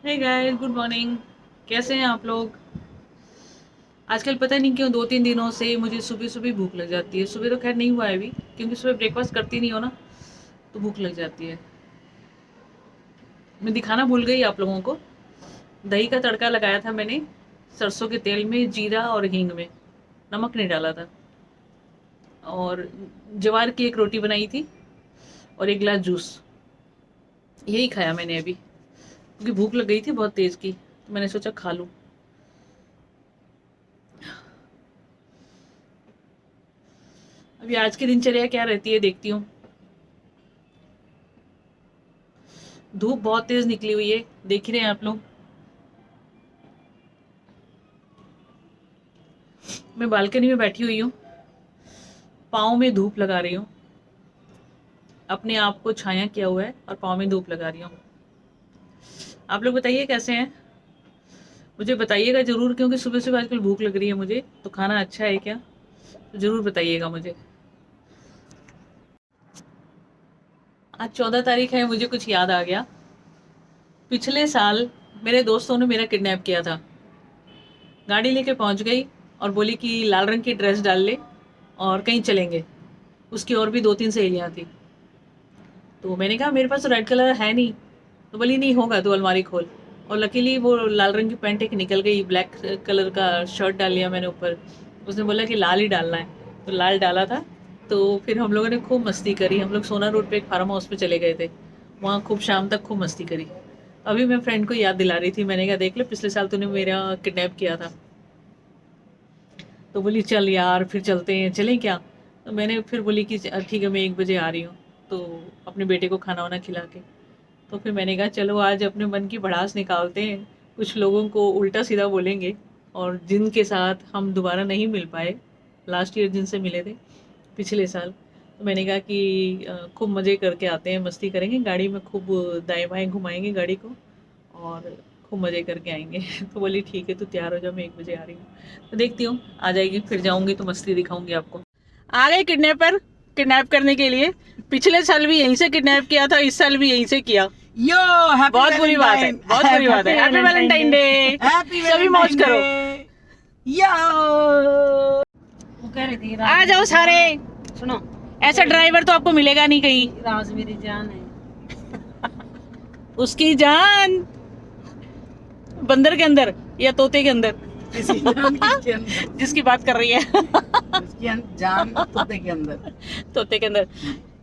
Hey guys, good morning. कैसे हैं आप लोग? आजकल पता नहीं क्यों 2-3 दिनों से मुझे सुबह सुबह भूख लग जाती है। सुबह तो खैर नहीं हुआ है अभी, क्योंकि सुबह ब्रेकफास्ट करती नहीं हो ना, तो भूख लग जाती है। मैं दिखाना भूल गई आप लोगों को। दही का तड़का लगाया था मैंने, सरसों के तेल में, जीरा और हींग में। नमक नहीं डाला था। और ज्वार की एक रोटी बनाई थी और एक गिलास जूस। यही खाया मैंने अभी, क्योंकि भूख लग गई थी बहुत तेज़ की, तो मैंने सोचा खा लूँ। अभी आज की दिनचर्या क्या रहती है देखती हूँ। धूप बहुत तेज निकली हुई है, देख ही रहे हैं आप लोग। मैं बालकनी में बैठी हुई हूँ, पाँव में धूप लगा रही हूँ। अपने आप को छाया किया हुआ है और पाँव में धूप लगा रही हूँ। आप लोग बताइए कैसे हैं? मुझे बताइएगा ज़रूर, क्योंकि सुबह सुबह आजकल भूख लग रही है मुझे, तो खाना अच्छा है क्या? तो ज़रूर बताइएगा मुझे। आज 14 तारीख है, मुझे कुछ याद आ गया। पिछले साल मेरे दोस्तों ने मेरा किडनैप किया था। गाड़ी लेके पहुंच गई और बोली कि लाल रंग की ड्रेस डाल ले और कहीं चलेंगे। उसकी और भी 2-3 सहेलियां थी। तो मैंने कहा मेरे पास तो रेड कलर है नहीं। तो बोली नहीं होगा तो अलमारी खोल। और लकीली वो लाल रंग की पैंट एक निकल गई, ब्लैक कलर का शर्ट डाल लिया मैंने ऊपर। उसने बोला कि लाल ही डालना है, तो लाल डाला था। तो फिर हम लोगों ने खूब मस्ती करी। हम लोग सोना रोड पे एक फार्म हाउस पे चले गए थे। वहाँ खूब शाम तक खूब मस्ती करी। अभी मैं फ्रेंड को याद दिला रही थी, मैंने कहा देख लो पिछले साल तूने मेरा किडनैप किया था। तो बोली चल यार फिर चलते हैं, चलें क्या? तो मैंने फिर बोली कि ठीक है मैं 1 बजे आ रही हूँ, तो अपने बेटे को खाना वाना खिला के। तो फिर मैंने कहा चलो आज अपने मन की भड़ास निकालते हैं। कुछ लोगों को उल्टा सीधा बोलेंगे, और जिनके साथ हम दोबारा नहीं मिल पाए, लास्ट ईयर जिनसे मिले थे पिछले साल। तो मैंने कहा कि खूब मज़े करके आते हैं, मस्ती करेंगे गाड़ी में, खूब दाएं बाएं घुमाएंगे गाड़ी को और खूब मज़े करके आएंगे। तो बोली ठीक है, तू तैयार हो जा, मैं 1 बजे आ रही हूँ। तो देखती हूँ आ जाएगी, फिर जाऊँगी तो मस्ती दिखाऊंगी आपको। आ गए किडनैपर किडनैप करने के लिए। पिछले साल भी यहीं से किडनैप किया था, इस साल भी यहीं से किया। यो बहुत बुरी बात है, बहुत बुरी बात है। Happy Valentine day. सभी मौज करो। यो वो कह रही थी आ जाओ सारे। सुनो, ऐसा ड्राइवर तो आपको मिलेगा नहीं कहीं। राज मेरी जान है। उसकी जान बंदर के अंदर या तोते के अंदर, किसी जान के अंदर, जिसकी बात कर रही है। उसकी जान तोते के अंदर। तोते के अंदर।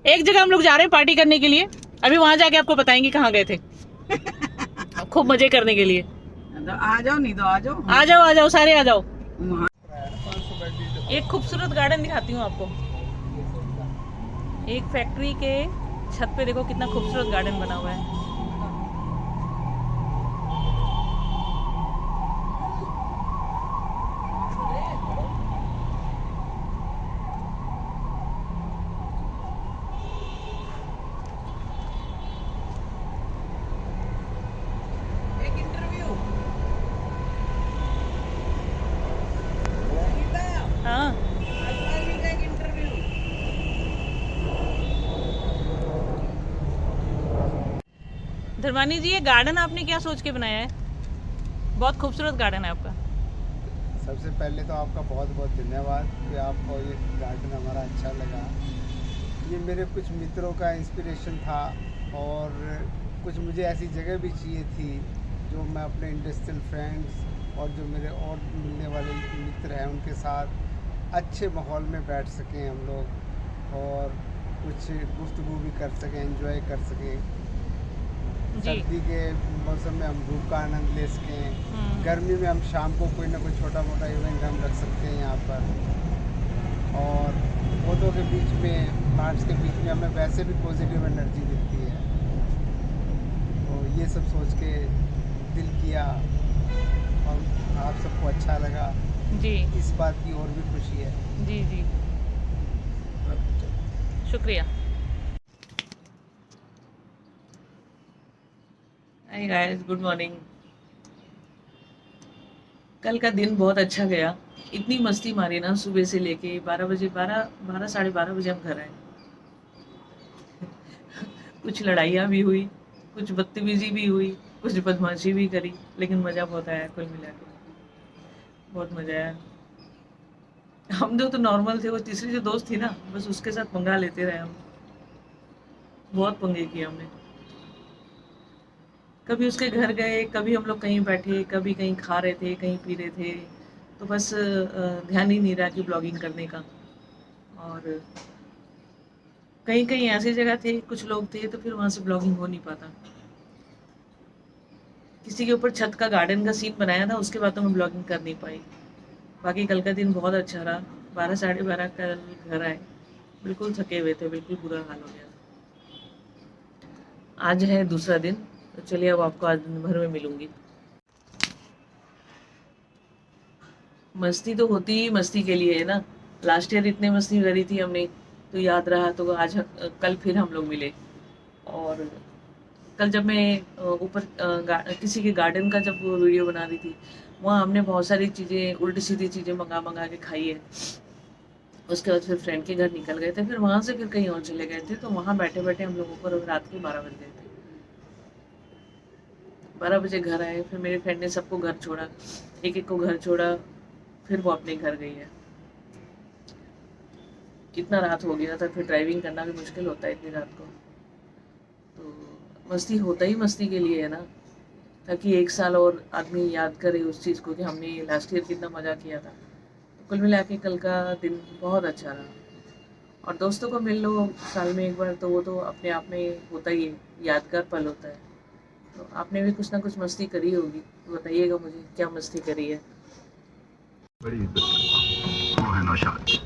एक जगह हम लोग जा रहे हैं पार्टी करने के लिए। अभी वहां जाके आपको बताएंगे कहाँ गए थे। खूब मजे करने के लिए। तो आ जाओ, नहीं तो आ जाओ, आ जाओ सारे आ जाओ। वहाँ एक खूबसूरत गार्डन दिखाती हूँ आपको। एक फैक्ट्री के छत पे देखो कितना खूबसूरत गार्डन बना हुआ है। एक इंटरव्यू। हाँ, का एक इंटरव्यू। धर्मानी जी ये गार्डन आपने क्या सोच के बनाया है? बहुत खूबसूरत गार्डन है आपका। सबसे पहले तो आपका बहुत बहुत धन्यवाद कि आपको ये गार्डन हमारा अच्छा लगा। ये मेरे कुछ मित्रों का इंस्पिरेशन था, और कुछ मुझे ऐसी जगह भी चाहिए थी जो मैं अपने इंडस्ट्रियल फ्रेंड्स और जो मेरे और मिलने वाले मित्र हैं उनके साथ अच्छे माहौल में बैठ सकें हम लोग, और कुछ गुफ्तगू भी कर सकें, एंजॉय कर सकें। जी। सर्दी के मौसम में हम धूप का आनंद ले सकें, गर्मी में हम शाम को कोई ना कोई छोटा मोटा इवेंट हम रख सकते हैं यहाँ पर। और पौधों के बीच में, प्लांट्स के बीच में हमें वैसे भी पॉजिटिव एनर्जी मिलती है। तो ये सब सोच के दिल किया, और आप सबको अच्छा लगा, जी इस बात की और भी खुशी है। जी जी, शुक्रिया। Hi guys, good morning. कल का दिन बहुत अच्छा गया। इतनी मस्ती मारी ना सुबह से लेके 12 बजे, 12 साढ़े 12 बजे हम घर आए। कुछ लड़ाइयाँ भी हुई, कुछ बदतमीजी भी हुई, कुछ बदमाशी भी करी, लेकिन मज़ा बहुत आया कुल मिला के, बहुत मज़ा आया। हम दो तो नॉर्मल थे, वो तीसरी जो दोस्त थी ना, बस उसके साथ पंगा लेते रहे हम, बहुत पंगे किए हमने। कभी उसके घर गए, कभी हम लोग कहीं बैठे, कभी कहीं खा रहे थे, कहीं पी रहे थे, तो बस ध्यान ही नहीं रहा कि ब्लॉगिंग करने का। और कहीं कहीं ऐसी जगह थे, कुछ लोग थे, तो फिर वहाँ से ब्लॉगिंग हो नहीं पाता। किसी के ऊपर छत का गार्डन का सीन बनाया था, उसके बाद तो मैं ब्लॉगिंग कर नहीं पाई। बाकी कल का दिन बहुत अच्छा रहा। 12 साढ़े 12 कल घर आए, बिल्कुल थके हुए थे, बिल्कुल बुरा हाल हो गया था। आज है दूसरा दिन, तो चलिए अब आपको आज दिन भर में मिलूंगी। मस्ती तो होती ही मस्ती के लिए है ना। लास्ट ईयर इतने मस्ती करी थी हमने, तो याद रहा, तो आज कल फिर हम लोग मिले। और कल जब मैं ऊपर किसी के गार्डन का जब वीडियो बना रही थी, वहाँ हमने बहुत सारी चीज़ें, उल्टी सीधी चीज़ें मंगा मंगा के खाई है। उसके बाद फिर फ्रेंड के घर निकल गए थे, फिर वहाँ से फिर कहीं और चले गए थे, तो वहाँ बैठे बैठे हम लोगों को रात के 12 बज गए थे। 12 बजे घर आए, फिर मेरे फ्रेंड ने सबको घर छोड़ा, एक एक को घर छोड़ा, फिर वो अपने घर गई है। कितना रात हो गया था, फिर ड्राइविंग करना भी मुश्किल होता है इतनी रात को। तो मस्ती होता ही मस्ती के लिए है ना, ताकि एक साल और आदमी याद करे उस चीज़ को कि हमने लास्ट ईयर कितना मज़ा किया था। तो कुल मिला के कल का दिन बहुत अच्छा रहा। और दोस्तों को मिल लो साल में एक बार, तो वो तो अपने आप में होता ही है, यादगार पल होता है। तो आपने भी कुछ ना कुछ मस्ती करी होगी, तो बताइएगा मुझे क्या मस्ती करी है। बड़ी इज्जत करता हूं। वो है नौशाद।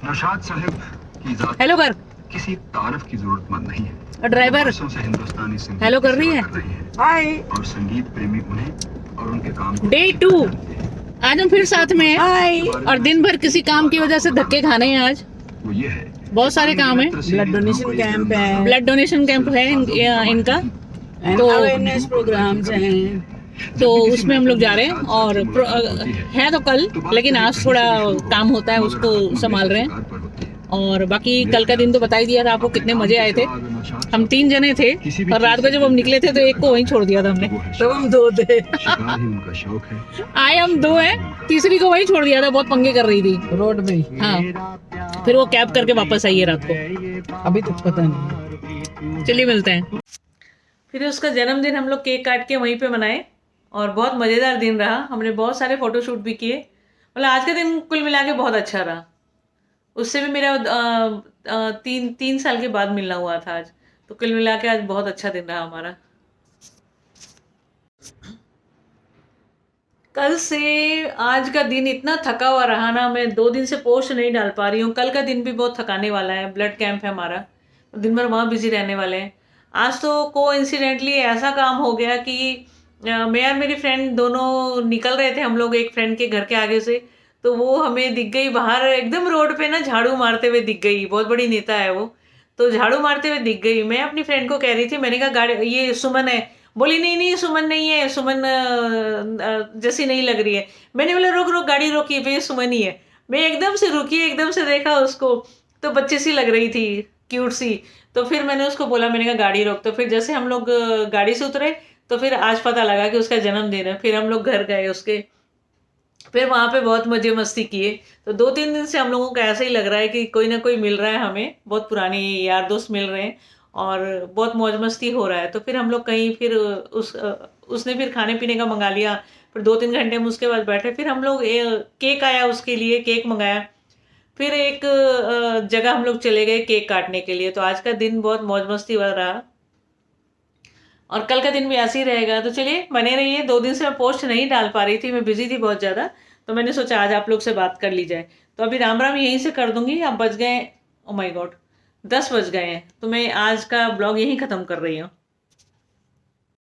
नौशाद साहब की जात हेलो कर किसी तारफ की जरूरतमंद नहीं है। ड्राइवर, बरसों से हिंदुस्तानी संगीत हेलो कर की रही सेवा है? कर रही है हाय और संगीत प्रेमी उन्हें और उनके काम को Day 2, आज हम फिर साथ में हैं, हाय। और दिन भर किसी काम की वजह से धक्के खाने हैं। आज वो ये है, बहुत सारे काम है। ब्लड डोनेशन कैंप है, ब्लड डोनेशन कैंप है इनका, तो अवेयरनेस प्रोग्राम्स हैं। तो उसमें हम लोग जा रहे हैं। और है तो कल, लेकिन आज थोड़ा काम होता है, उसको संभाल रहे हैं। और बाकी कल का दिन तो बता ही दिया था आपको, कितने मजे आए थे। हम 3 जने थे, और रात को जब हम निकले थे तो एक को वहीं छोड़ दिया था हमने। तो हम 2 थे। शिकार ही उनका शौक है। आए हम 2 हैं, तीसरी को वहीं छोड़ दिया था, बहुत पंगे कर रही थी रोड में ही। हाँ, फिर वो कैब करके वापस आई है रात को। अभी तक पता नहीं। चलिए मिलते हैं। फिर उसका जन्मदिन हम लोग केक काट के वहीं पे मनाए, और बहुत मज़ेदार दिन रहा। हमने बहुत सारे फ़ोटोशूट भी किए। मतलब आज का दिन कुल मिला के बहुत अच्छा रहा। उससे भी मेरा 3 साल के बाद मिलना हुआ था आज, तो कुल मिला के आज बहुत अच्छा दिन रहा हमारा। कल से आज का दिन इतना थका हुआ रहा ना, मैं 2 दिन से पोस्ट नहीं डाल पा रही हूँ। कल का दिन भी बहुत थकाने वाला है, ब्लड कैंप है हमारा, दिन भर वहाँ बिजी रहने वाले हैं। आज तो कोइंसिडेंटली ऐसा काम हो गया कि मैं और मेरी फ्रेंड दोनों निकल रहे थे, हम लोग एक फ्रेंड के घर के आगे से, तो वो हमें दिख गई बाहर एकदम रोड पे ना, झाड़ू मारते हुए दिख गई। बहुत बड़ी नेता है वो, तो झाड़ू मारते हुए दिख गई। मैं अपनी फ्रेंड को कह रही थी, मैंने कहा गाड़ी ये सुमन है। बोली नहीं नहीं सुमन नहीं है, सुमन जैसी नहीं लग रही है। मैंने बोला रोक रोक, गाड़ी रोकी, ये सुमन ही है। मैं एकदम से रुकी, एकदम से देखा उसको, तो बच्चे सी लग रही थी, क्यूट सी। तो फिर मैंने उसको बोला, मैंने कहा गाड़ी रोक। तो फिर जैसे हम लोग गाड़ी से उतरे, तो फिर आज पता लगा कि उसका जन्मदिन है। फिर हम लोग घर गए उसके, फिर वहाँ पे बहुत मजे मस्ती किए। तो 2-3 दिन से हम लोगों को ऐसा ही लग रहा है कि कोई ना कोई मिल रहा है हमें, बहुत पुराने यार दोस्त मिल रहे हैं, और बहुत मौज मस्ती हो रहा है। तो फिर हम लोग कहीं, फिर उसने फिर खाने पीने का मंगा लिया। फिर 2-3 घंटे हम उसके बाद बैठे, फिर हम लोग केक आया उसके लिए, केक मंगाया। फिर एक जगह हम लोग चले गए केक काटने के लिए। तो आज का दिन बहुत मौज मस्ती वाला रहा, और कल का दिन भी ऐसे ही रहेगा। तो चलिए बने रहिए। 2 दिन से मैं पोस्ट नहीं डाल पा रही थी, मैं बिजी थी बहुत ज़्यादा, तो मैंने सोचा आज आप लोग से बात कर ली जाए। तो अभी राम राम यहीं से कर दूंगी। अब बज गए, ओ माय गॉड, 10 बज गए हैं, तो मैं आज का ब्लॉग यहीं ख़त्म कर रही हूँ।